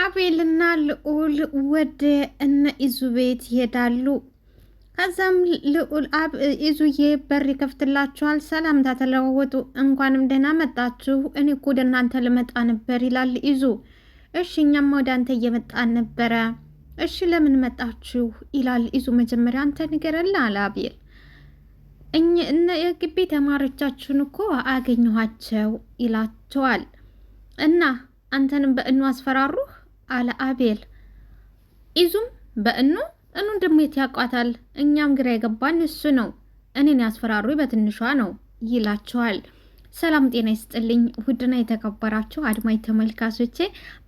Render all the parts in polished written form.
አቤልና ልዑል ወደ እነ ኢዙ ቤት ይሄዳሉ። ከዛም ልዑል ኢዙዬ በር ይከፍትላችኋል። ሰላምታ ተለዋወጡ። እንኳንም ደህና መጣችሁ፣ እኔ እኮ ወደ እናንተ ልመጣ ነበር ይላል ኢዙ። እሺ እኛም ወደ አንተ እየመጣን ነበረ። እሺ ለምን መጣችሁ ይላል ኢዙ። መጀመሪያ አንተ ንገረን አለ አቤል። እነ የግቢ ተማሪዎቻችሁን እኮ አገኘኋቸው ይላቸዋል። እና አንተንም በእኑ አስፈራሩህ አለ አቤል። ኢዙም እኑን ደግሞ የት ያውቋታል? እኛም ግራ የገባን እሱ ነው። እኔን ያስፈራሩ በትንሿ ነው ይላቸዋል። ሰላም ጤና ይስጥልኝ ውድና የተከበራችሁ አድማጭ ተመልካቾቼ፣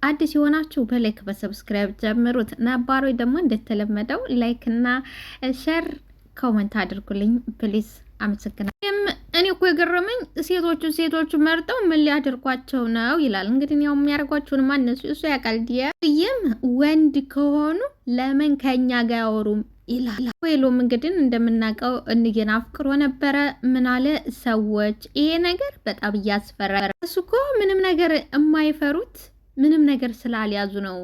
አዲስ የሆናችሁ በላይክ በሰብስክራይብ ጀምሩት። ነባሮች ደግሞ እንደተለመደው ላይክ እና ሼር ኮሜንት አድርጉልኝ ፕሊዝ። አመሰግናለሁ። እኔ እኮ የገረመኝ ሴቶቹ መርጠው ምን ሊያደርጓቸው ነው ይላል። እንግዲህ ያው የሚያደርጓቸውን ማነሱ እሱ ያውቃል። ዲያም ወንድ ከሆኑ ለምን ከኛ ጋር ያወሩም ይላል። ወይሎም እንግዲህ እንደምናውቀው እንየን አፍቅሮ ነበረ። ምን አለ ሰዎች ይሄ ነገር በጣም እያስፈራራ እሱ እኮ ምንም ነገር የማይፈሩት ምንም ነገር ስላልያዙ ነው።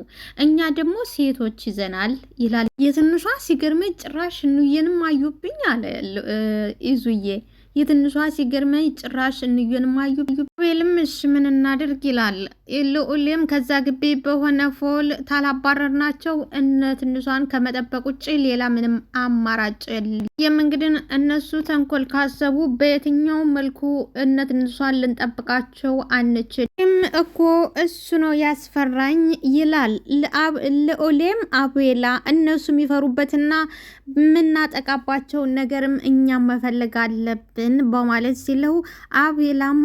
እኛ ደግሞ ሴቶች ይዘናል ይላል። የትንሿ ሲገርመኝ ጭራሽ እንየንም አዩብኝ አለ ኢዙዬ። የትንሿ ሲገርመኝ ጭራሽ እንየንም አዩብኝ። ቤልም እሺ ምን እናድርግ ይላል። ልዑልም ከዛ ግቢ በሆነ ፎል ታላባረርናቸው እነ ትንሿን ከመጠበቅ ውጭ ሌላ ምንም አማራጭ የለም። እንግዲህ እነሱ ተንኮል ካሰቡ በየትኛው መልኩ እነ ትንሿን ልንጠብቃቸው አንችልም እኮ እሱ ነው ያስፈራኝ ይላል። ልዑልም አቤላ እነሱ የሚፈሩበትና የምናጠቃባቸውን ነገርም እኛም መፈለግ አለብን በማለት ሲለው አቤላም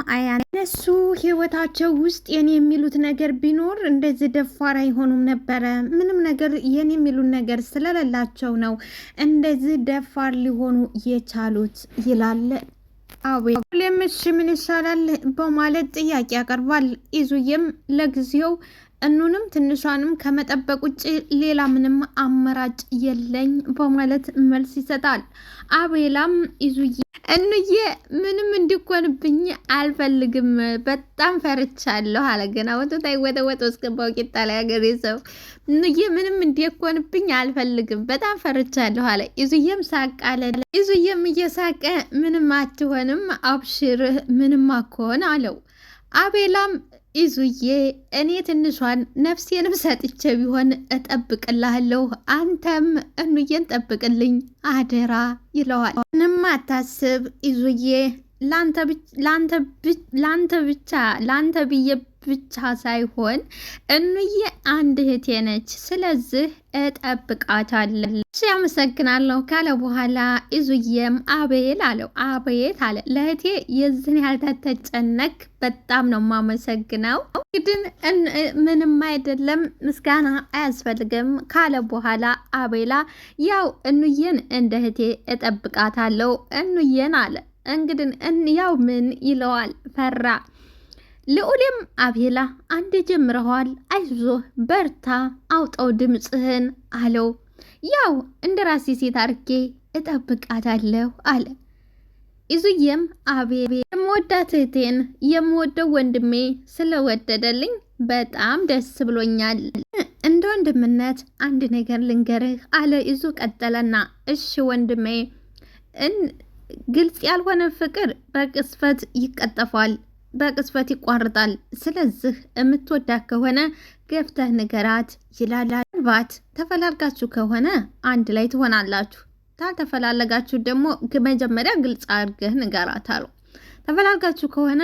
እነሱ ህይወታቸው ውስጥ የኔ የሚሉት ነገር ቢኖር እንደዚህ ደፋር አይሆኑም ነበረ። ምንም ነገር የኔ የሚሉት ነገር ስለሌላቸው ነው እንደዚህ ደፋር ሊሆኑ የቻሉት ይላል አቤል። እሺ ምን ይሻላል በማለት ጥያቄ ያቀርባል። ኢዙዬም ለጊዜው እኑንም ትንሿንም ከመጠበቅ ውጭ ሌላ ምንም አማራጭ የለኝ በማለት መልስ ይሰጣል። አቤላም ኢዙዬ እንዬ ምንም እንዲኮንብኝ አልፈልግም፣ በጣም ፈርቻለሁ አለ። ገና ወጥ እስከባው ቂጣ ላይ ሀገሬ ሰው እንዬ ምንም እንዲኮንብኝ አልፈልግም፣ በጣም ፈርቻለሁ አለ። ኢዙዬም ሳቅ አለ። ኢዙዬም እየሳቀ ምንም አትሆንም አብሽር፣ ምንም አትሆን አለው። አቤላም ኢዙዬ እኔ ትንሿን ነፍሴንም ሰጥቼ ቢሆን እጠብቅልሃለሁ፣ አንተም እኑዬን ጠብቅልኝ አደራ ይለዋል። ምንም አታስብ ኢዙዬ፣ ላንተ ብዬ ብቻ ሳይሆን እኑዬ አንድ እህቴ ነች፣ ስለዚህ እጠብቃታለሁ። እሺ አመሰግናለሁ ካለ በኋላ ኢዙዬም አቤል አለው። አቤት አለ። ለእህቴ የዝን ያልተጨነቅ በጣም ነው የማመሰግነው። ግን ምንም አይደለም ምስጋና አያስፈልግም ካለ በኋላ አቤላ ያው እኑዬን እንደ እህቴ እጠብቃታለሁ እኑዬን አለ። እንግዲህ ያው ምን ይለዋል ፈራ። ልዑልም አቤላ አንድ ጀምረዋል፣ አይዞህ በርታ፣ አውጣው ድምፅህን አለው። ያው እንደ ራሴ ሴት አርጌ እጠብቃታለሁ አለ። ኢዙዬም አቤል የምወዳት እህቴን የምወደው ወንድሜ ስለወደደልኝ በጣም ደስ ብሎኛል። እንደ ወንድምነት አንድ ነገር ልንገርህ አለ ኢዙ ቀጠለና፣ እሺ ወንድሜ፣ ግልጽ ያልሆነ ፍቅር በቅስፈት ይቀጠፋል፣ በቅስፈት ይቋርጣል። ስለዚህ የምትወዳት ከሆነ ገፍተህ ንገራት ይላል። ምናልባት ተፈላልጋችሁ ከሆነ አንድ ላይ ትሆናላችሁ፣ ታልተፈላለጋችሁ ደግሞ መጀመሪያ ግልጽ አድርገህ ንገራት አሉ። ተፈላልጋችሁ ከሆነ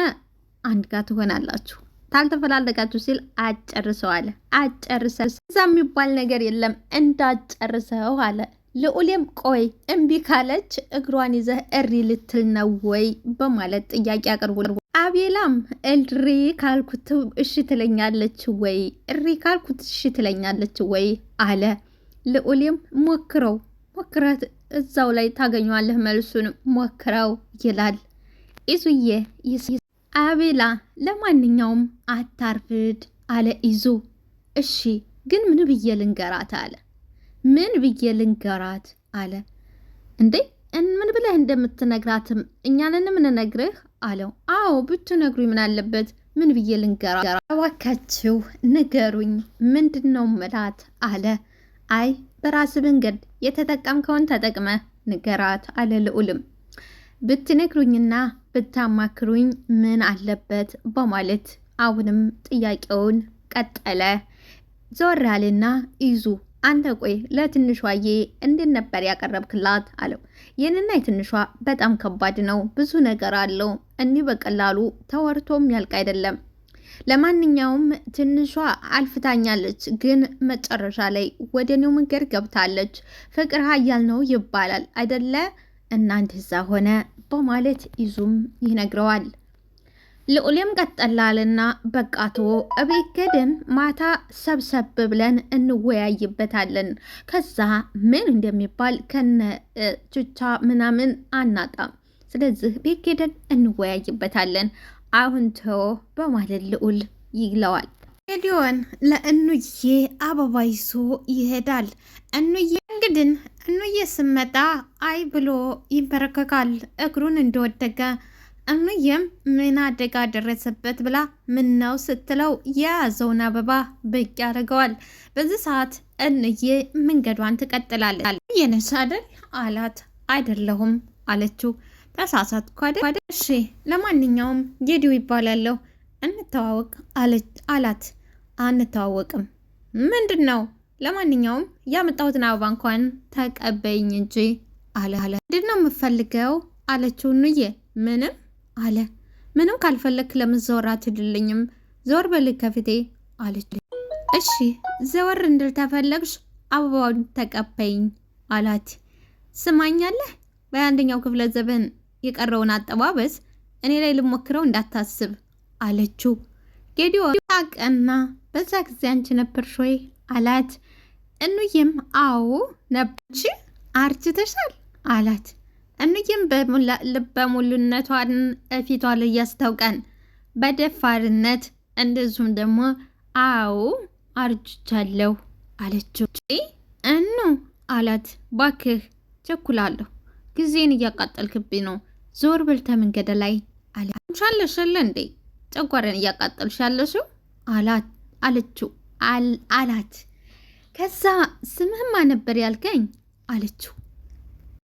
አንድ ጋር ትሆናላችሁ፣ ታልተፈላለጋችሁ ሲል አጨርሰው አለ። አጨርሰው እዛ የሚባል ነገር የለም እንዳጨርሰው አለ። ልዑልም ቆይ እምቢ ካለች እግሯን ይዘህ እሪ ልትል ነው ወይ በማለት ጥያቄ አቅርቡ። አቤላም እሪ ካልኩት እሺ ትለኛለች ወይ፣ እሪ ካልኩት እሺ ትለኛለች ወይ አለ። ልዑልም ሞክረት እዛው ላይ ታገኘዋለህ መልሱን፣ ሞክረው ይላል። ኢዙዬ አቤላ ለማንኛውም አታርፍድ አለ ኢዙ። እሺ ግን ምን ብዬ ልንገራት አለ። ምን ብዬ ልንገራት አለ። እንዴ ምን ብለህ እንደምትነግራትም እኛንን ምንነግርህ አለው። አዎ ብትነግሩኝ ምን አለበት፣ ምን ብዬ ልንገራ? እባካችሁ ንገሩኝ፣ ምንድን ነው ምላት አለ። አይ በራስ መንገድ የተጠቀምከውን ተጠቅመ ንገራት አለ ልዑልም። ብትነግሩኝና ብታማክሩኝ ምን አለበት በማለት አሁንም ጥያቄውን ቀጠለ። ዞር ያለና ይዙ አንተ ቆይ ለትንሿዬ እንዴት ነበር ያቀረብክላት አለው። ይህንና የትንሿ በጣም ከባድ ነው፣ ብዙ ነገር አለው፣ እኒህ በቀላሉ ተወርቶም ያልቅ አይደለም። ለማንኛውም ትንሿ አልፍታኛለች፣ ግን መጨረሻ ላይ ወደ እኔው መንገድ ገብታለች። ፍቅር ኃያል ነው ይባላል አይደለ? እናንተ እዛ ሆነ በማለት ይዙም ይነግረዋል። ልዑልም ቀጠላልና በቃቶ እቤት ገደን ማታ ሰብሰብ ብለን እንወያይበታለን። ከዛ ምን እንደሚባል ከነ ቹቻ ምናምን አናጣም። ስለዚህ ቤት ገደን እንወያይበታለን። አሁን ተው በማለት ልዑል ይግለዋል። ጌዲዮን ለእኑዬ አበባ ይዞ ይሄዳል። እኑዬ እንግድን እኑዬ ስመጣ አይ ብሎ ይንበረከካል እግሩን እንደወደቀ። እኑዬም ምን አደጋ ደረሰበት ብላ ምን ነው ስትለው የያዘውን አበባ ብቅ ያደርገዋል። በዚህ ሰዓት እንዬ መንገዷን ትቀጥላለች። የነሽ አይደል አላት። አይደለሁም አለችው። ተሳሳትኩ አይደል? እሺ ለማንኛውም ጌዲዮ ይባላለሁ እንተዋወቅ አላት። አንተዋወቅም። ምንድን ነው? ለማንኛውም ያመጣሁትን አበባ እንኳን ተቀበይኝ እንጂ አለ። ምንድን ነው የምፈልገው አለችው። እንዬ ምንም አለ። ምንም ካልፈለክ ለምን ዘወር አትልልኝም? ዘወር በል ከፊቴ አለች። እሺ ዘወር እንድል ተፈለግሽ አበባውን ተቀበይኝ አላት። ስማኛለህ፣ በአንደኛው ክፍለ ዘመን የቀረውን አጠባበስ እኔ ላይ ልሞክረው እንዳታስብ አለችው። ጌዲዮ አቀና በዛ ጊዜ አንቺ ነበርሽ ወይ አላት። እኑዬም አዎ ነበርሽ፣ አርጅተሻል አላት። እኑዬም በሙሉነቷን ፊቷ ላይ ያስታውቃን በደፋርነት እንደዚሁም ደግሞ አዎ አርጅቻለሁ አለችው። እኑ አላት። ባክህ ቸኩላለሁ፣ ጊዜን እያቃጠልክብኝ ነው፣ ዞር በል ተመንገድ ላይ አለሻለሽለ እንዴ ጨጓራን እያቃጠልሽ ያለሽው አለችው አላት። ከዛ ስምህማ ነበር ያልከኝ አለችው።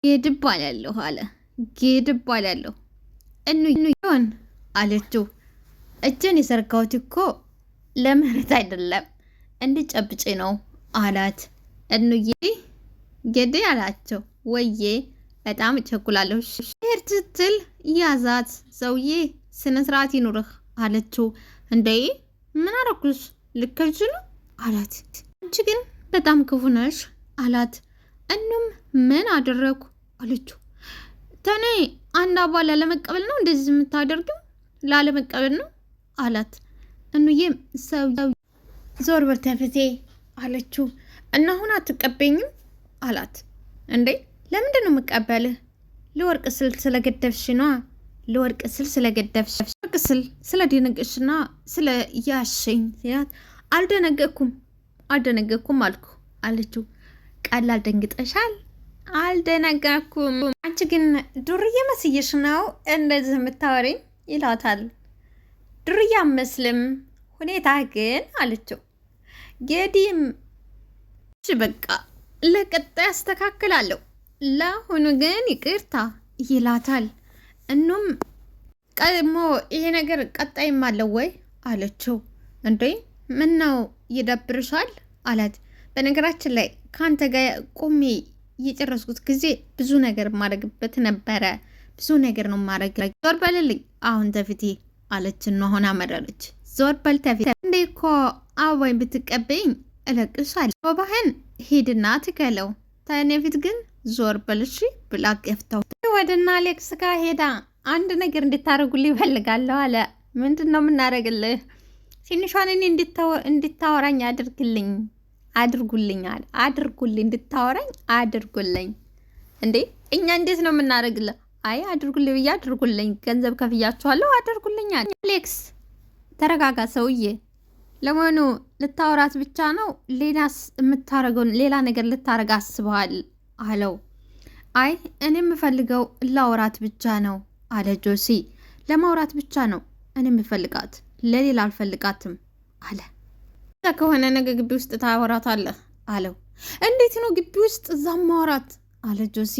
ጌድብ አላለሁ አለ። ጌድብ አላለሁ እኑዬን አለችው። እጄን የዘርጋሁት እኮ ለምህረት አይደለም እንድጨብጭ ነው አላት። እኑዬ ጌድ አላቸው። ወዬ በጣም እቸኩላለሁ ሄድ ስትል ያዛት። ሰውዬ ስነ ስርዓት ይኑርህ አለችው። እንዴ ምን አረኩሽ? ልከጅ ነው አላት። አንቺ ግን በጣም ክፉ ነሽ አላት። እኑም ምን አደረኩ አለችው። ተኔ አንድ አበባ ላለመቀበል ነው እንደዚህ የምታደርገው? ላለመቀበል ነው አላት። እኑዬም ሰው ዞር በል ተፍቴ አለችው። እና አሁን አትቀበኝም አላት። እንዴ ለምንድን ነው የምቀበልህ? ለወርቅ ስል ስለገደብሽ ነዋ። ለወርቅ ስል ስለገደብሽ፣ ወርቅ ስል ስለደነገሽና ስለ ያሸኝ ሲላት፣ አልደነገኩም አልኩ አለችው። ቀላል ደንግጠሻል? አልደነገኩም። አንቺ ግን ዱርዬ መስየሽ ነው እንደዚህ የምታወሪኝ ይላታል። ዱርዬ አመስልም ሁኔታ ግን አለችው። ጌዲም በቃ ለቀጣይ አስተካክላለሁ፣ ለአሁኑ ግን ይቅርታ ይላታል። እኑም ቀድሞ ይሄ ነገር ቀጣይም አለው ወይ አለችው። እንዴ ምን ነው ይደብርሻል አላት። በነገራችን ላይ ከአንተ ጋር ቆሜ የጨረስኩት ጊዜ ብዙ ነገር ማድረግበት ነበረ። ብዙ ነገር ነው ማድረግ። ዞር በልልኝ አሁን ተፊቴ አለችና አሁን አመረረች። ዞር በል ተፊቴ። እንዴ እኮ አበባኝ ብትቀበይኝ እለቅሻለሁ። አበባህን ሂድና ትከለው፣ ተኔ ፊት ግን ዞር በልሽ ብላ ገፍተው ወደና አሌክስ ጋር ሄዳ አንድ ነገር እንድታረጉልኝ ይፈልጋለሁ አለ። ምንድን ነው የምናደርግልህ? ትንሿን እኔ እንድታወራኝ አድርጉልኝ አለ። እንድታወራኝ አድርጉልኝ። እንዴ እኛ እንዴት ነው የምናደርግልህ? አይ አድርጉልኝ ብዬ አድርጉልኝ፣ ገንዘብ ከፍያችኋለሁ አድርጉልኝ አለ። አሌክስ ተረጋጋ ሰውዬ። ለመሆኑ ልታወራት ብቻ ነው? ሌላስ የምታረገውን ሌላ ነገር ልታረጋ አስበዋል አለው። አይ እኔ የምፈልገው ላውራት ብቻ ነው አለ ጆሲ። ለማውራት ብቻ ነው እኔ የምፈልጋት፣ ለሌላ አልፈልጋትም አለ። ከሆነ ነገ ግቢ ውስጥ ታወራታለህ አለው። እንዴት ነው ግቢ ውስጥ እዛም ማውራት አለ ጆሲ።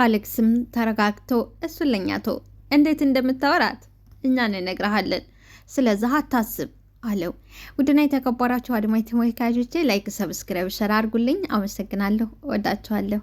አሌክስም ተረጋግቶ እሱን ለኛ ተው፣ እንዴት እንደምታወራት እኛ እንነግርሃለን፣ ስለዚህ አታስብ አለው። ውድና የተከበራችሁ አድማጭ ተመልካቾቼ ላይክ፣ ሰብስክራይብ፣ ሸር አድርጉልኝ። አመሰግናለሁ። ወዳችኋለሁ።